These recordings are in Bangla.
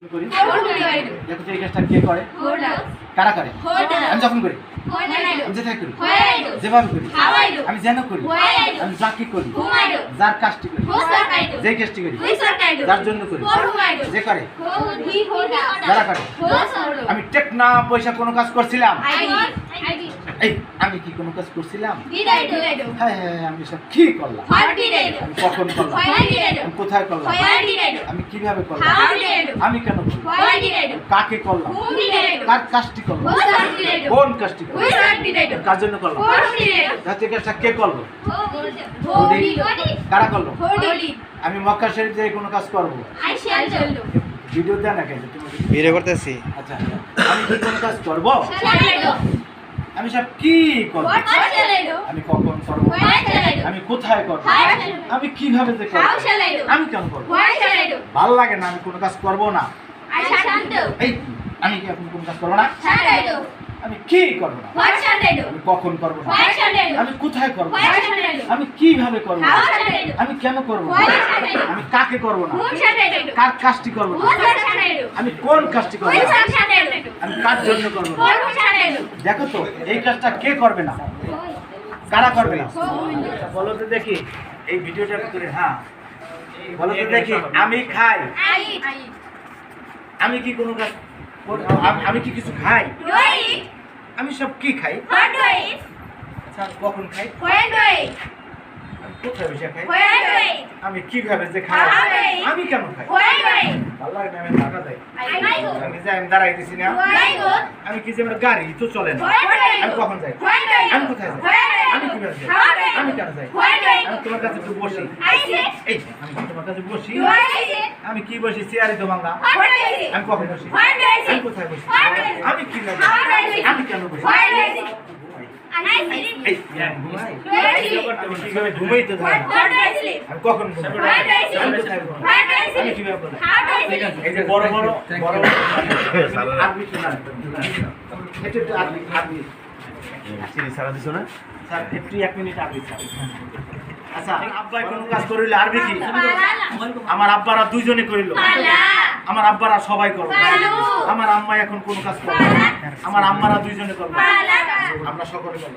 করি দেখো তো এই কাজটা কে করে কারা করে আমি যখন করি আমি যেটা করি যেভাবে করি আমি যেন করি আমি যাকে করি যার কাজটি করি যে কাজটি করি যার জন্য করি যে করে যারা করে আমি টেক না পয়সা কোনো কাজ করছিলাম এই আমি কি কোনো কাজ করছিলাম হ্যাঁ হ্যাঁ আমি সব কি করলাম আমি কখন করলাম আমি কোথায় করলাম আমি কিভাবে করলাম আমি কেন করলাম কাকে করলাম কার কাজটি করলাম কোন কাজটি করলাম কার জন্য করলাম যাতে কাজটা কে করলো কারা করলো আমি মক্কা শরীফ যাই কোনো কাজ করবো ভিডিও দেন না কেন তুমি ভিডিও করতেছি আচ্ছা আমি কি কোনো কাজ করবো আমি সব কি করবো আমি কখন করবো আমি কোথায় করবো আমি কিভাবে যে করবো আমি কেন করবো ভালো লাগে না আমি কোনো কাজ করবো না এই আমি কি এখন কোনো কাজ করবো না আমি কি করবো না আমি কখন করবো না আমি কোথায় করবো আমি কিভাবে করবো আমি কেন করবো আমি কাকে করবো না কার কাজটি করবো না আমি কোন কাজটি করবো আমি কার জন্য করবো না দেখো তো এই কাজটা কে করবে না কারা করবে না বলো তো দেখি এই ভিডিওটার ভিতরে হ্যাঁ বলো তো দেখি আমি খাই আমি কি কোনো কাজ আমি কি কিছু খাই আমি সব কি খাই আচ্ছা কখন খাই আমি কোথায় বসে খাই আমি কিভাবে যে খাই আমি কেন খাই ভালো লাগে না আমি টাকা দেয় আমি যে আমি দাঁড়াই দিছি না আমি কি যে আমার গাড়ি তো চলে না আমি কখন যাই আমি কোথায় যাই আমি কিভাবে যাই আমি কেন যাই আমি তোমার কাছে একটু বসি এই আমি তোমার কাছে বসি আমি কি বসি চেয়ারে তো বাংলা আমি কখন বসি আমি কোথায় বসি আমি কিভাবে আমি কেন বসি ঘুমাই তো আমি কখন আমি কিভাবে এই যে বড় বড় বড় আরবি শোনা একটু আরবি সারা দিছো না স্যার একটু 1 মিনিট আরবি স্যার আচ্ছা আব্বাই কোন কাজ করিল আরবি কি আমার আব্বারা দুইজনে করিল আমার আব্বারা সবাই করবে আমার আম্মা এখন কোন কাজ করবে আমার আম্মারা দুইজনে করবে আমরা সকলে করব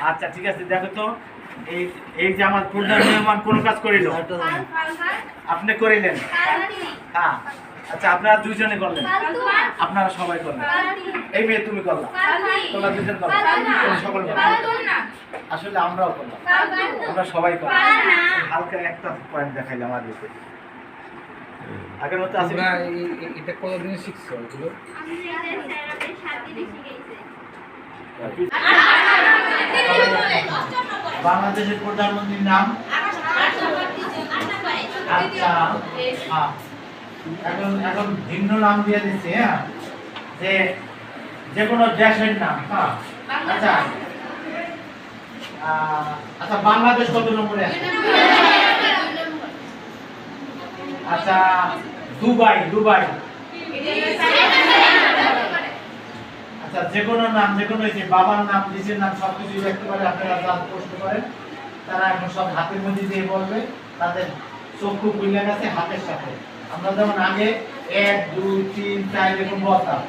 আচ্ছা ঠিক আছে দেখো তো এই যে আমার প্রধান মেহমান কোন কাজ করিল আপনি করিলেন হ্যাঁ আচ্ছা আপনারা দুইজনে করলেন আপনারা সবাই করলেন এই মেয়ে তুমি করলা তোমরা দুজন করলা তোমরা সকলে করলা আসলে আমরাও করলাম আমরা সবাই করলাম হালকা একটা পয়েন্ট দেখাইলাম আর দিতে আগের মতো আছে না এটা কতদিন শিখছো এগুলো বাংলাদেশের প্রধানমন্ত্রীর নাম আচ্ছা হ্যাঁ এখন ভিন্ন নাম দিয়ে দিচ্ছে হ্যাঁ যে কোনো দেশের নাম হ্যাঁ আচ্ছা আচ্ছা বাংলাদেশ কত নম্বরে আছে আচ্ছা দুবাই আচ্ছা যে কোনো নাম যে কোনো বাবার নাম নিজের নাম সবকিছু লিখতে পারে আপনারা যা প্রশ্ন করেন তারা এখন সব হাতের মধ্যে দিয়ে বলবে তাদের চক্ষু খুলে গেছে হাতের সাথে আমরা যেমন আগে 1 2 3 4 এরকম বলতাম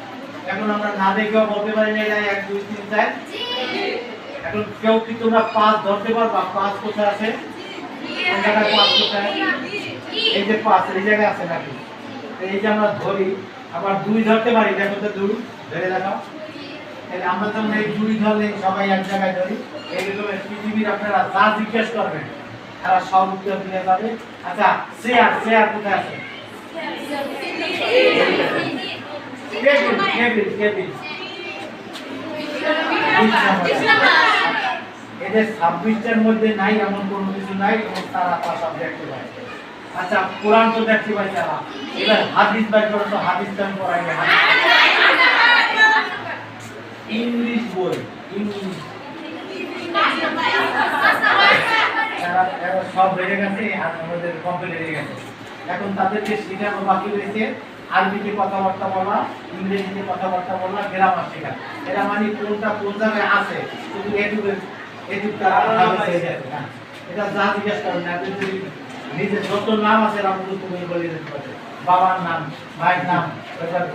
এখন আমরা না দেখেও বলতে পারি না 1 2 3 4 এখন কেউ কি তোমরা 5 ধরতে পারবা 5 কোথায় আছে কোন জায়গায় 5 কোথায় এই যে 5 এই জায়গায় আছে নাকি এই যে আমরা ধরি আবার 2 ধরতে পারি দেখো তো 2 ধরে দেখাও তাহলে আমরা যখন এই 2 ধরলে সবাই এক জায়গায় ধরি এইরকম পৃথিবীর আপনারা যা জিজ্ঞেস করবেন তারা সব উত্তর দিয়ে যাবে আচ্ছা শেয়ার কোথায় আছে কেবিল এদের 26টার মধ্যে নাই এমন কোনো কিছু নাই এবং তারা তা সব দেখতে পায় আচ্ছা কোরআন তো দেখতে পাই তারা এবার হাদিস বাই করো তো হাদিস তো আমি পড়াই না ইংলিশ বই ইংলিশ সব বেড়ে গেছে আর আমাদের কমপ্লিট হয়ে গেছে এখন তাদেরকে শেখানো বাকি রয়েছে আরবিতে কথাবার্তা বলা ইংরেজিতে কথাবার্তা বলা গ্রামার শেখা এরা মানে কোনটা কোন জায়গায় আছে শুধু এটা যা জিজ্ঞাসা করেন নিজের যত নাম আছে এরা বলে দিতে পারে বাবার নাম, ভাইয়ের নাম,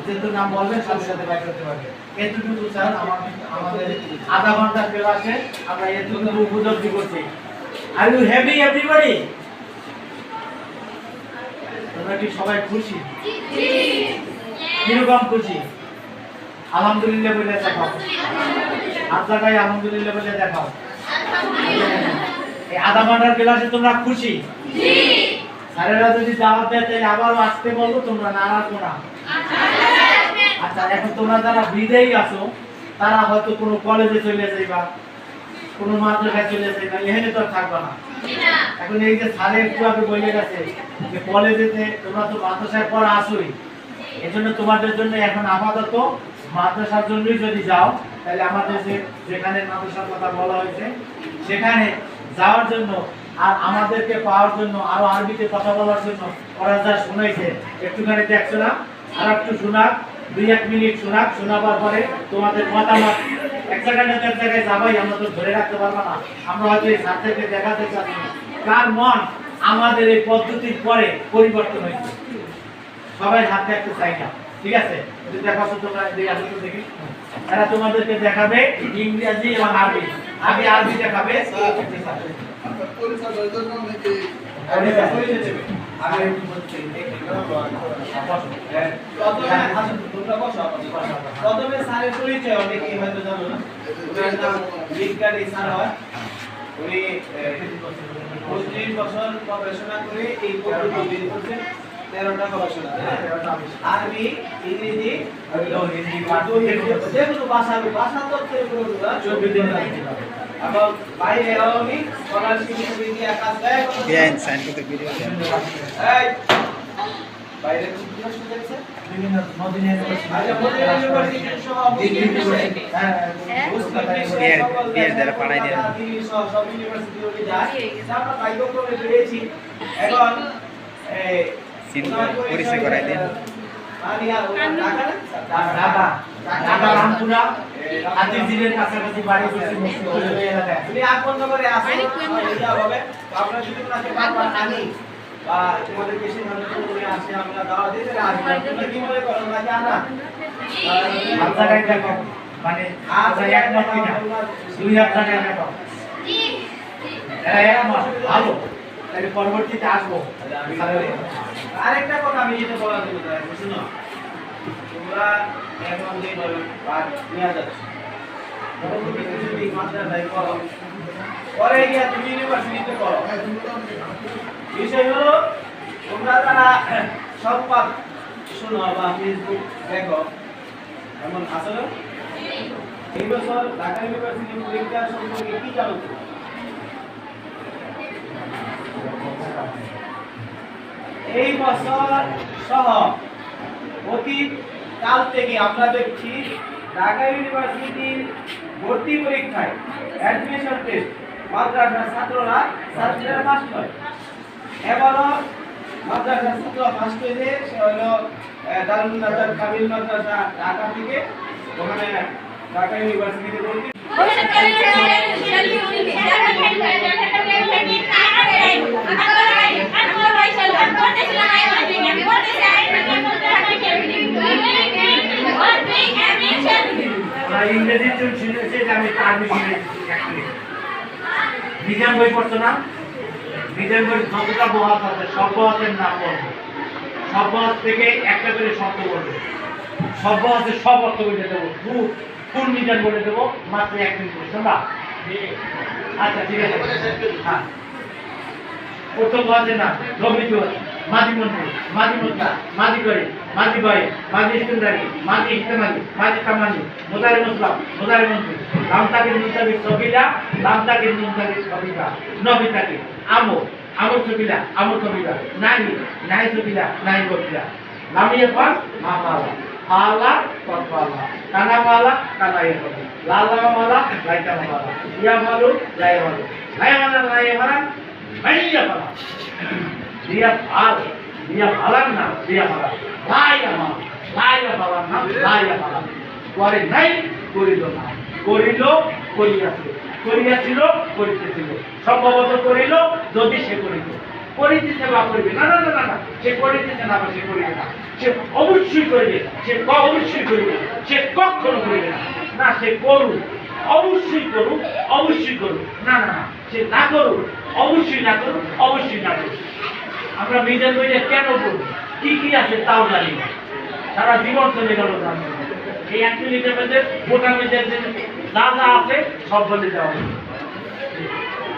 যেহেতু নাম বলবেন সাথে সাথে বাইক করতে পারবে। এতটুকু স্যার আমাদের আধা ঘন্টার ক্লাসে আমরা এতটুকু উপলব্ধি করছি। Are you happy everybody? তোমরা কি সবাই খুশি? কিরকম খুশি? আলহামদুলিল্লাহ বলে দেখাও। আপনারাই আলহামদুলিল্লাহ বলে দেখাও। এই আধা ঘন্টার ক্লাসে তোমরা খুশি? স্যারেরা যদি দাওয়াত দেয় তাহলে আবারও আসতে বলবো, তোমরা না আসবো না? আচ্ছা, এখন তোমরা যারা বিদেয়ী আছো তারা হয়তো কোনো কলেজে চলে যাইবা, কোনো মাদ্রাসায় চলে যাইবা, এখানে তো আর থাকবা না। এখন এই যে স্যারে একটু আগে বলে গেছে যে কলেজেতে তোমরা তো মাদ্রাসায় পড়া আসোই, এজন্য তোমাদের জন্য এখন আপাতত মাদ্রাসার জন্যই যদি যাও তাহলে আমাদের যেখানে মাদ্রাসার কথা বলা হয়েছে সেখানে যাওয়ার জন্য আর আমাদেরকে পাওয়ার জন্য আরো আরবিতে কথা বলার জন্য ওরা যা শুনাইছে একটুখানি দেখছো না, আর একটু শোনাক, 2-1 মিনিট শোনাক, শোনাবার পরে তোমাদের মতামত এক জায়গায় যাবাই, আমরা তো ধরে রাখতে পারবো না। আমরা হয়তো এই সাবজেক্টে দেখাতে চাচ্ছি কার মন আমাদের এই পদ্ধতির পরে পরিবর্তন হয়েছে। সবাই হাত দেখতে চাই না, ঠিক আছে? দেখাচ্ছ তোমরা, দেখি এরা তোমাদেরকে দেখাবে ইংরেজি এবং আরবি। আগে আরবি দেখাবে, প্রথমে স্যারের পরিচয় অনেকেই হয়তো জানো না। ওনার নাম বিজ্ঞানী স্যার হয়। উনি 25 বছর গবেষণা করে এই পদ্ধতি বের করছেন। 13টা গবেষণা, আরবি, ইংরেজি, যেগুলো ভাষা তত্ত্ব এগুলো 14 দিন লাগবে। এবং বাইরে আমি স্কলারশিপ বিদ্যা কাজ দেয় সাইন করতে ভিডিও দেন। এই বাইরে কোন প্রশ্ন দেখছে বিভিন্ন মদিনা ইউনিভার্সিটি, আচ্ছা মদিনা ইউনিভার্সিটি সহ হ্যাঁ দ্বারা পড়াই দেন সব ইউনিভার্সিটি ওই যায়। আমরা পাইগক্রমে পেয়েছি। এখন এই পরিচয় করাই দেন। ঢাকা রামপুরা হাতিঝিলের কাছাকাছি বাড়ি করছি, মুক্তিযুদ্ধ এলাকায়। উনি আপন করে আসেন, এটা হবে আপনারা যদি ওনাকে বারবার আনি বা তোমাদের বেশি মানুষ করে আসে, আমরা দাওয়াত দিতে আসি, তোমরা কি মনে করো নাকি আনা আপনারাই দেখো, মানে আমরা একমত কিনা, 2 হাত টাকা দেখো এরা একমত, ভালো। তাহলে পরবর্তীতে আসবো। আরেকটা কথা আমি যেটা বলার জন্য শুনো, তোমরা এখন যে পাঠ নিয়ে যাচ্ছ, যদি মাদ্রাসায় করো, পরে গিয়ে তুমি ইউনিভার্সিটিতে করো, বিষয় হলো তোমরা যারা সংবাদ শোনো বা ফেসবুক দেখো, এমন আসলে এই বছর ঢাকা ইউনিভার্সিটি পরীক্ষা সম্পর্কে কি জানো? এই বছর সহ অতীত কাল থেকে আমরা দেখছি ঢাকা ইউনিভার্সিটির ভর্তি পরীক্ষায় অ্যাডমিশন টেস্ট মাদ্রাসার ছাত্ররা পাস করে। এবারও মাদ্রাসার ছাত্র পাস হয়েছে, সে হলো দারুল নাজার কামিল মাদ্রাসা ঢাকা থেকে, ওখানে ঢাকা ইউনিভার্সিটিতে ভর্তি। ইংরেজি শুনেছে যে আমি আরবি শিখেছি। বিজ্ঞান বই পড়তো না? বিজ্ঞান বই যতটা বহাত আছে সব বহাতের নাম বলবো, সব বহাত থেকে একটা করে শব্দ বলবো, সব বহাতে সব অর্থ বলে দেবো, ফুল বিজ্ঞান বলে দেবো মাত্র 1 মিনিট করে। তোমরা আচ্ছা ঠিক আছে। হ্যাঁ, প্রথম বহাতের নাম রবিত, মাঝি মন্ত্রী, মাঝি মোদ্দা, মাঝি গরি, মাঝি ভাই, মাঝি ইস্তেন্দারি, মাঝি ইস্তেমালি, মাঝি কামানি, মোদারে মুসলাম, মোদারে মন্ত্রী, লামতাকে নুনতাকে সবিলা, লামতাকে নুনতাকে সবিলা, নবিতাকে আমো, আমর সবিলা, আমর সবিলা, নাহি, নাহি সবিলা, নাহি ববিলা, লামিয়ে পাস মামালা, আলা পতওয়ালা, কানাওয়ালা, কানাইয়ে পাস, লালামালা, লাইটামালা, ইয়া মালু, লাইয়া মালু, লাইয়া মালা, লাইয়া মালা, লাইয়া মালা, dia hal, dia halan na, dia halan, laya halan na, laya halan. Kore nai, korilo na, korilo, koriyasil, koriyasilo, koritesil. সম্ভবত করিল যদি সে করিল, পরিচিত সেবা করবে না না না না না সে পরিচিত না বা সে করবে না সে অবশ্যই করবে সে অবশ্যই করবে সে কখনো করবে না না সে করুক অবশ্যই করুক অবশ্যই করুক না না না সে না করুক অবশ্যই না করুক অবশ্যই না করুক আমরা নিজের বইয়ে কেন করবো কি কি আছে তাও জানি না সারা জীবন চলে গেল জানি না। এই 1 মিনিটের মধ্যে গোটা মেয়েদের যা যা আছে সব বলে দেওয়া হবে।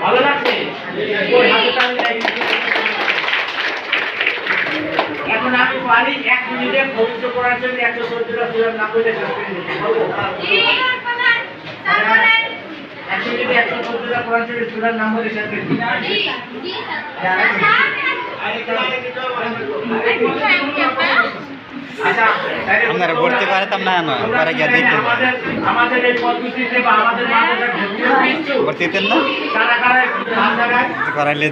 ভালো লাগছে ওই হাতে তালি লাগিয়ে দিতে। এখন আমি পারি 1 মিনিটে পবিত্র করার জন্য 114টা সূরার নাম বলে শেষ করে দিতে পারবো? 1 মিনিটে 114টা কোরআন শরীফের সূরার নাম বলে শেষ করে দিতে। আচ্ছা আপনারা ভর্তি করাতাম না না পরে গিয়ে দেখতেন আমাদের এই পদ্ধতিতে বা আমাদের মাদ্রাসায় ভর্তি হয়েছে ভর্তি হতেন না কারা কারা একটু হাত লাগায় করাইলে